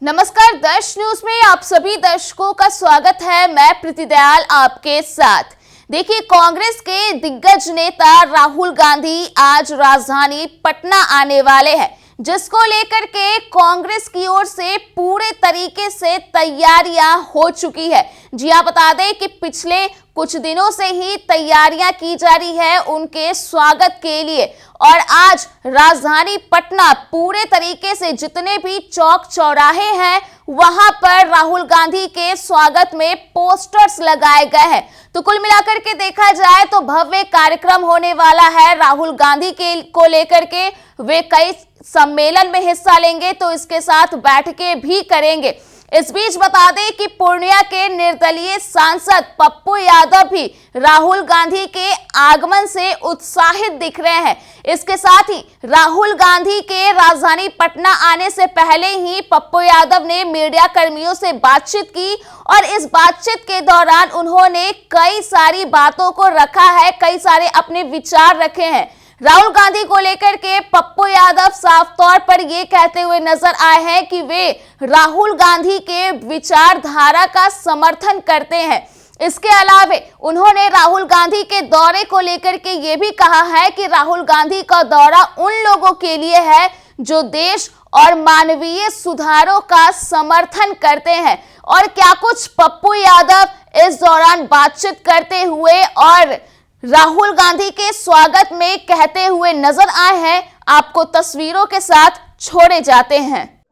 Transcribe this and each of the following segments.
नमस्कार, दर्श न्यूज में आप सभी दर्शकों का स्वागत है। मैं प्रीति दयाल आपके साथ। देखिए, कांग्रेस के दिग्गज नेता राहुल गांधी आज राजधानी पटना आने वाले हैं, जिसको लेकर के कांग्रेस की ओर से पूरे तरीके से तैयारियां हो चुकी है। जी हाँ, बता दें कि पिछले कुछ दिनों से ही तैयारियां की जा रही है उनके स्वागत के लिए, और आज राजधानी पटना पूरे तरीके से जितने भी चौक चौराहे हैं वहां पर राहुल गांधी के स्वागत में पोस्टर्स लगाए गए हैं। तो कुल मिलाकर के देखा जाए तो भव्य कार्यक्रम होने वाला है राहुल गांधी को लेकर के। वे कई सम्मेलन में हिस्सा लेंगे तो इसके साथ बैठकें भी करेंगे। इस बीच बता दें कि पूर्णिया के निर्दलीय सांसद पप्पू यादव भी राहुल गांधी के आगमन से उत्साहित दिख रहे हैं। इसके साथ ही राहुल गांधी के राजधानी पटना आने से पहले ही पप्पू यादव ने मीडिया कर्मियों से बातचीत की, और इस बातचीत के दौरान उन्होंने कई सारी बातों को रखा है, कई सारे अपने विचार रखे हैं। राहुल गांधी को लेकर के पप्पू यादव साफ तौर पर ये कहते हुए नजर आए हैं कि वे राहुल गांधी के विचारधारा का समर्थन करते हैं। इसके अलावा उन्होंने राहुल गांधी के दौरे को लेकर के ये भी कहा है कि राहुल गांधी का दौरा उन लोगों के लिए है जो देश और मानवीय सुधारों का समर्थन करते हैं। और क्या कुछ पप्पू यादव इस दौरान बातचीत करते हुए और राहुल गांधी के स्वागत में कहते हुए नजर आए हैं, आपको तस्वीरों के साथ छोड़े जाते हैं।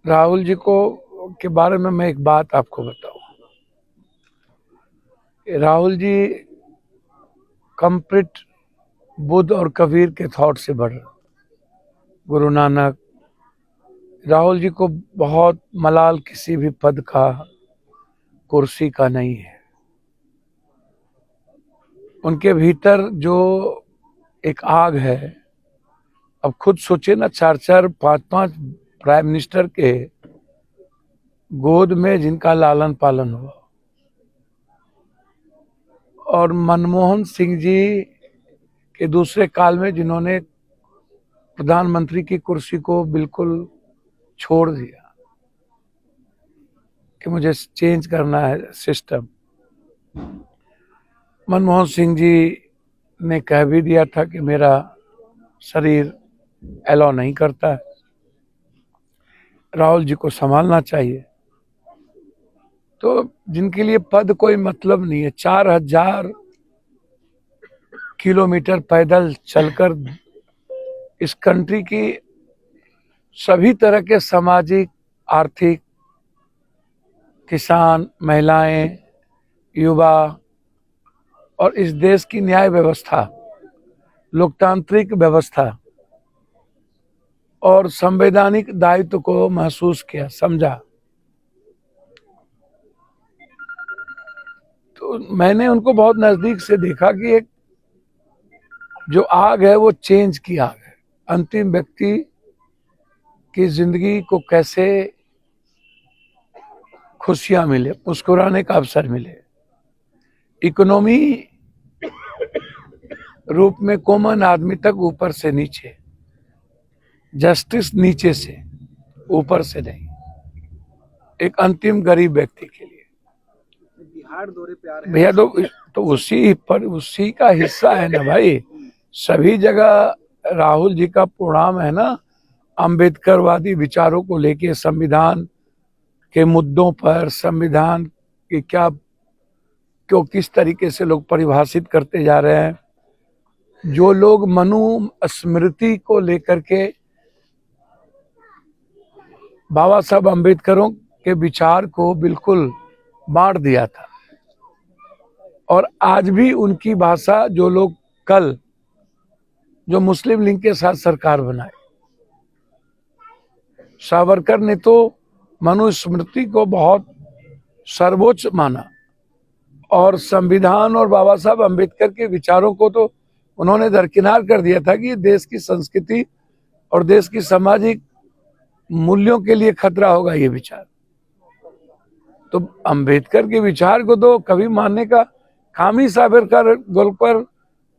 राहुल जी को के बारे में मैं एक बात आपको बताऊं। राहुल जी कंप्लीट बुद्ध और कबीर के थॉट से बढ़ रहे, गुरु नानक। राहुल जी को बहुत मलाल किसी भी पद का, कुर्सी का नहीं है। उनके भीतर जो एक आग है, अब खुद सोचे ना, 4-4, 5-5 प्राइम मिनिस्टर के गोद में जिनका लालन पालन हुआ, और मनमोहन सिंह जी के दूसरे काल में जिन्होंने प्रधानमंत्री की कुर्सी को बिल्कुल छोड़ दिया कि मुझे चेंज करना है सिस्टम। मनमोहन सिंह जी ने कह भी दिया था कि मेरा शरीर अलाउ नहीं करता है, राहुल जी को संभालना चाहिए। तो जिनके लिए पद कोई मतलब नहीं है, 4000 किलोमीटर पैदल चलकर इस कंट्री की सभी तरह के सामाजिक, आर्थिक, किसान, महिलाएं, युवा और इस देश की न्याय व्यवस्था, लोकतांत्रिक व्यवस्था और संवैधानिक दायित्व को महसूस किया, समझा। तो मैंने उनको बहुत नजदीक से देखा कि एक जो आग है वो चेंज की आग है। अंतिम व्यक्ति की जिंदगी को कैसे खुशियां मिले, मुस्कुराने का अवसर मिले, इकोनॉमी रूप में कॉमन आदमी तक ऊपर से नीचे, जस्टिस नीचे से ऊपर से नहीं, एक अंतिम गरीब व्यक्ति के लिए। बिहार दौरे पे आ रहे हैं भैया तो उसी का हिस्सा है ना भाई। सभी जगह राहुल जी का प्रोग्राम है ना, अंबेडकरवादी विचारों को लेके, संविधान के मुद्दों पर, संविधान की क्यों किस तरीके से लोग परिभाषित करते जा रहे हैं। जो लोग मनुस्मृति को लेकर के बाबा साहब अम्बेडकरों के विचार को बिल्कुल बांट दिया था, और आज भी उनकी भाषा जो लोग कल जो मुस्लिम लीग के साथ सरकार बनाए, सावरकर ने तो मनुस्मृति को बहुत सर्वोच्च माना, और संविधान और बाबा साहब अम्बेडकर के विचारों को तो उन्होंने दरकिनार कर दिया था कि देश की संस्कृति और देश की सामाजिक मूल्यों के लिए खतरा होगा ये विचार। तो अंबेडकर के विचार को तो कभी मानने का काम ही सावरकर गोल पर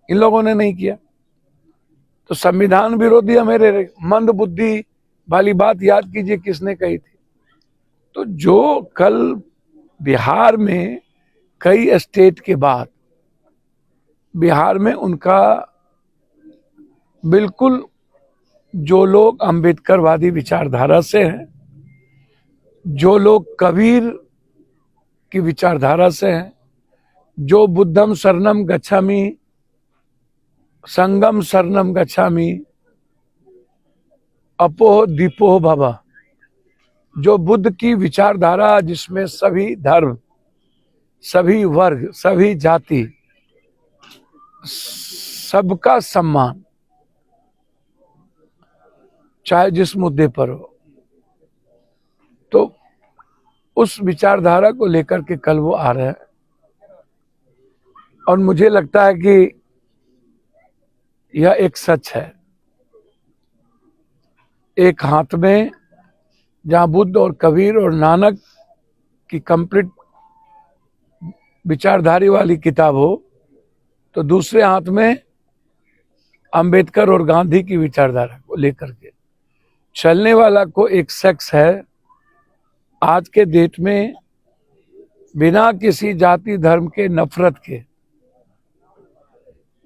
इन लोगों ने नहीं किया। तो संविधान विरोधी हमें मंद बुद्धि वाली बात याद कीजिए किसने कही थी। तो जो कल बिहार में कई स्टेट के बाद बिहार में उनका बिल्कुल जो लोग अंबेडकरवादी विचारधारा से हैं, जो लोग कबीर की विचारधारा से हैं, जो बुद्धम शरणम गच्छामि, संगम शरणम गच्छामि, अपोह दीपोह भव, जो बुद्ध की विचारधारा जिसमें सभी धर्म, सभी वर्ग, सभी जाति, सबका सम्मान, चाहे जिस मुद्दे पर हो, तो उस विचारधारा को लेकर के कल वो आ रहे हैं। और मुझे लगता है कि यह एक सच है। एक हाथ में जहां बुद्ध और कबीर और नानक की कंप्लीट विचारधारी वाली किताब हो, तो दूसरे हाथ में अंबेडकर और गांधी की विचारधारा को लेकर के चलने वाला को एक शख्स है। आज के डेट में बिना किसी जाति धर्म के, नफरत के,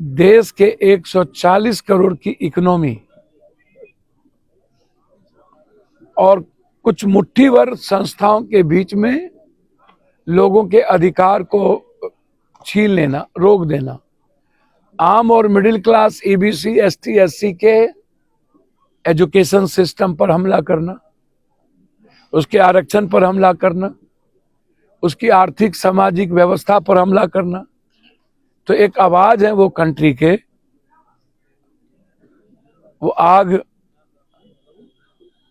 देश के 140 करोड़ की इकोनॉमी और कुछ मुट्ठी भर संस्थाओं के बीच में लोगों के अधिकार को छीन लेना, रोक देना, आम और middle class, EBC, ST, SC के एजुकेशन सिस्टम पर हमला करना, उसके आरक्षण पर हमला करना, उसकी आर्थिक सामाजिक व्यवस्था पर हमला करना, तो एक आवाज है वो कंट्री के, वो आग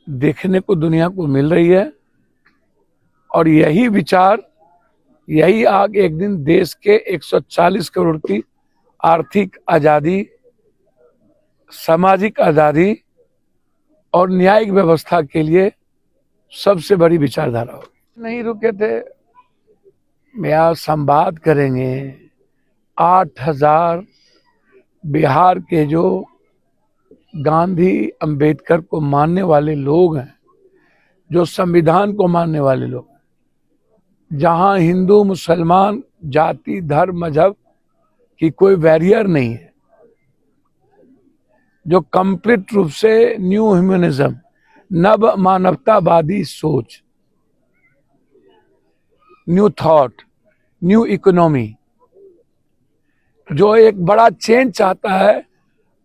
देखने को दुनिया को मिल रही है। और यही विचार, यही आग एक दिन देश के 140 करोड़ की आर्थिक आजादी, सामाजिक आजादी और न्यायिक व्यवस्था के लिए सबसे बड़ी विचारधारा होगी। नहीं रुके थे, यहाँ संवाद करेंगे। 8,000 बिहार के जो गांधी अंबेडकर को मानने वाले लोग हैं, जो संविधान को मानने वाले लोग हैं, जहां हिंदू मुसलमान जाति धर्म मजहब की कोई बैरियर नहीं है, जो कंप्लीट रूप से न्यू ह्यूमनिज्म, नव मानवतावादी सोच, न्यू थॉट, न्यू इकोनॉमी, जो एक बड़ा चेंज चाहता है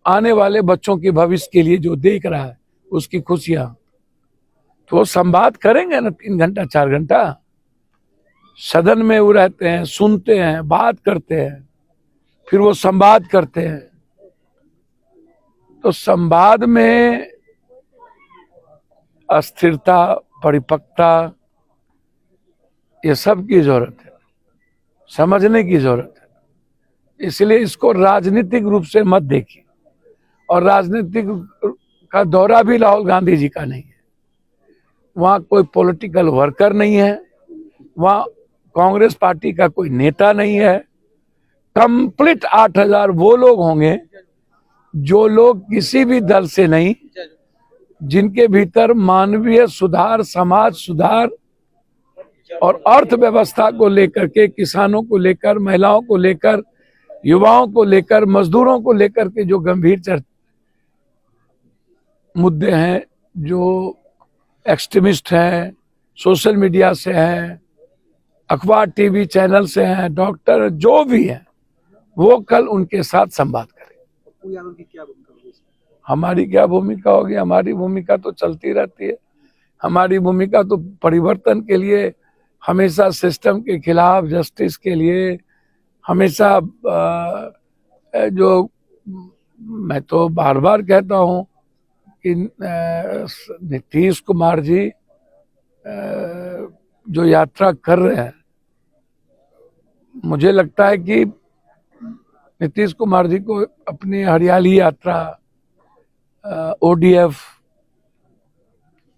आने वाले बच्चों के भविष्य के लिए, जो देख रहा है उसकी खुशियां, तो वो संवाद करेंगे ना 3 घंटा 4 घंटा। सदन में वो रहते हैं, सुनते हैं, बात करते हैं, फिर वो संवाद करते हैं। तो संवाद में अस्थिरता, परिपक्वता, ये सब की जरूरत है, समझने की जरूरत है। इसलिए इसको राजनीतिक रूप से मत देखिए। और राजनीतिक का दौरा भी राहुल गांधी जी का नहीं है। वहां कोई पॉलिटिकल वर्कर नहीं है, वहां कांग्रेस पार्टी का कोई नेता नहीं है। कंप्लीट 8,000 वो लोग होंगे जो लोग किसी भी दल से नहीं, जिनके भीतर मानवीय सुधार, समाज सुधार और अर्थव्यवस्था को लेकर के, किसानों को लेकर, महिलाओं को लेकर, युवाओं को लेकर, मजदूरों को लेकर के जो गंभीर मुद्दे हैं, जो एक्सट्रीमिस्ट हैं, सोशल मीडिया से हैं, अखबार टीवी चैनल से हैं, डॉक्टर जो भी हैं, वो कल उनके साथ संवाद करें। पप्पू यादव की क्या भूमिका होगी? हमारी क्या भूमिका होगी? हमारी भूमिका तो चलती रहती है। हमारी भूमिका तो परिवर्तन के लिए, हमेशा सिस्टम के खिलाफ, जस्टिस के लिए, हमेशा जो मैं तो बार बार कहता हूं कि नीतीश कुमार जी जो यात्रा कर रहे हैं, मुझे लगता है कि नीतीश कुमार जी को अपनी हरियाली यात्रा, ओडीएफ,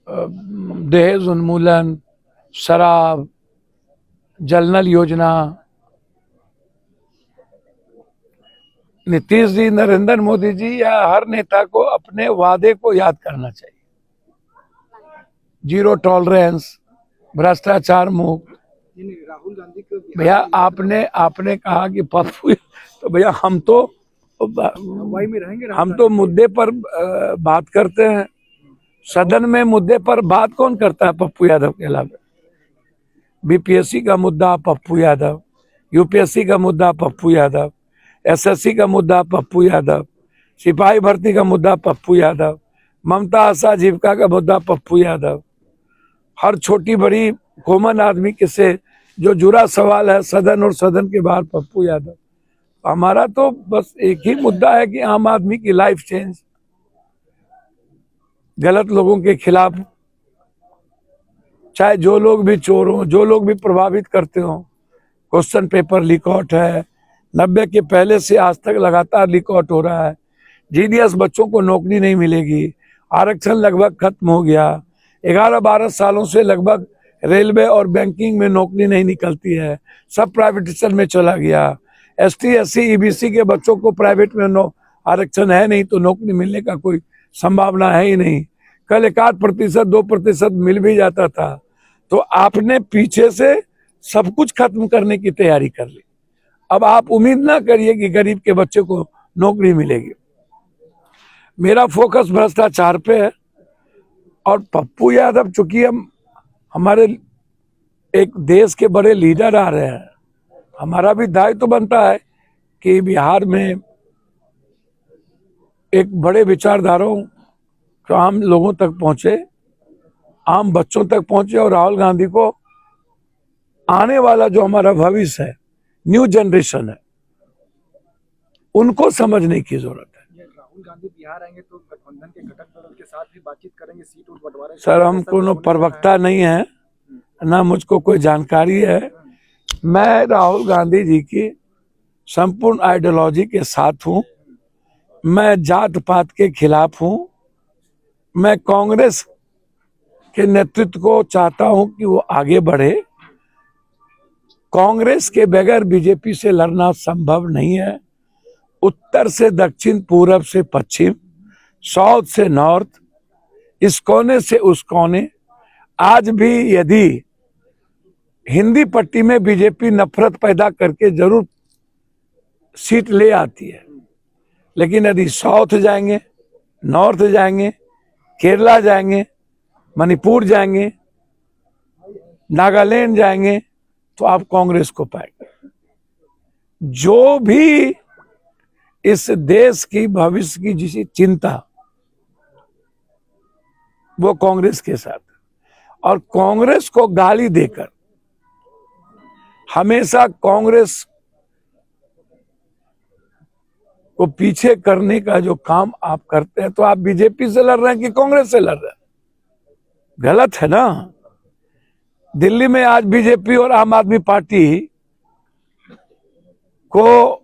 दहेज उन्मूलन, शराब, जल नल योजना, नीतीश जी, नरेंद्र मोदी जी या हर नेता को अपने वादे को याद करना चाहिए। जीरो टॉलरेंस, भ्रष्टाचार मुक्त। नहीं, राहुल गांधी को भैया आपने कहा कि पप्पू, तो भैया हम तो हवाई में रहेंगे। हम तो मुद्दे पर बात करते हैं। सदन में मुद्दे पर बात कौन करता है पप्पू यादव के अलावा? बीपीएससी का मुद्दा पप्पू यादव, यूपीएससी का मुद्दा पप्पू यादव, एसएससी का मुद्दा पप्पू यादव, सिपाही भर्ती का मुद्दा पप्पू यादव, ममता आशा जीविका का मुद्दा पप्पू यादव। हर छोटी बड़ी कॉमन आदमी के से जो जुड़ा सवाल है सदन और सदन के बाहर पप्पू यादव। हमारा तो बस एक ही मुद्दा है कि आम आदमी की लाइफ चेंज, गलत लोगों के खिलाफ, चाहे जो लोग भी चोर हों, जो लोग भी प्रभावित करते हों। क्वेश्चन पेपर लीक आउट है, 90 के पहले से आज तक लगातार लीक आउट हो रहा है। जीडीएस बच्चों को नौकरी नहीं मिलेगी, आरक्षण लगभग खत्म हो गया। 11-12 सालों से लगभग रेलवे और बैंकिंग में नौकरी नहीं निकलती है, सब प्राइवेटाइजेशन में चला गया। एसटी एससी ईबीसी के बच्चों को प्राइवेट में आरक्षण है नहीं, तो नौकरी मिलने का कोई संभावना है ही नहीं। कल 1-8%, 2% मिल भी जाता था। तो आपने पीछे से सब कुछ खत्म करने की तैयारी कर ली। अब आप उम्मीद ना करिए कि गरीब के बच्चे को नौकरी मिलेगी। मेरा फोकस भ्रष्टाचार पे है। और पप्पू यादव, चूंकि हम हमारे एक देश के बड़े लीडर आ रहे हैं, हमारा भी दायित्व तो बनता है कि बिहार में एक बड़े विचारधाराओं जो आम लोगों तक पहुंचे, आम बच्चों तक पहुंचे, और राहुल गांधी को आने वाला जो हमारा भविष्य है, न्यू जनरेशन है, उनको समझने की जरूरत है। राहुल गांधी बिहार आएंगे तो गठबंधन के घटक दलों के साथ भी बातचीत करेंगे, सीट और बंटवारे। सर, हम कोनो प्रवक्ता नहीं है, ना मुझको कोई जानकारी है। मैं राहुल गांधी जी की संपूर्ण आइडियोलॉजी के साथ हूं। मैं जात पात के खिलाफ हूं। मैं कांग्रेस के नेतृत्व को चाहता हूं कि वो आगे बढ़े। कांग्रेस के बगैर बीजेपी से लड़ना संभव नहीं है। उत्तर से दक्षिण, पूरब से पश्चिम, साउथ से नॉर्थ, इस कोने से उस कोने, आज भी यदि हिंदी पट्टी में बीजेपी नफरत पैदा करके जरूर सीट ले आती है, लेकिन यदि साउथ जाएंगे, नॉर्थ जाएंगे, केरला जाएंगे, मणिपुर जाएंगे, नागालैंड जाएंगे, तो आप कांग्रेस को पाएंगे। जो भी इस देश की भविष्य की जिसी चिंता, वो कांग्रेस के साथ। और कांग्रेस को गाली देकर, हमेशा कांग्रेस को पीछे करने का जो काम आप करते हैं, तो आप बीजेपी से लड़ रहे हैं कि कांग्रेस से लड़ रहे हैं? गलत है ना। दिल्ली में आज बीजेपी और आम आदमी पार्टी को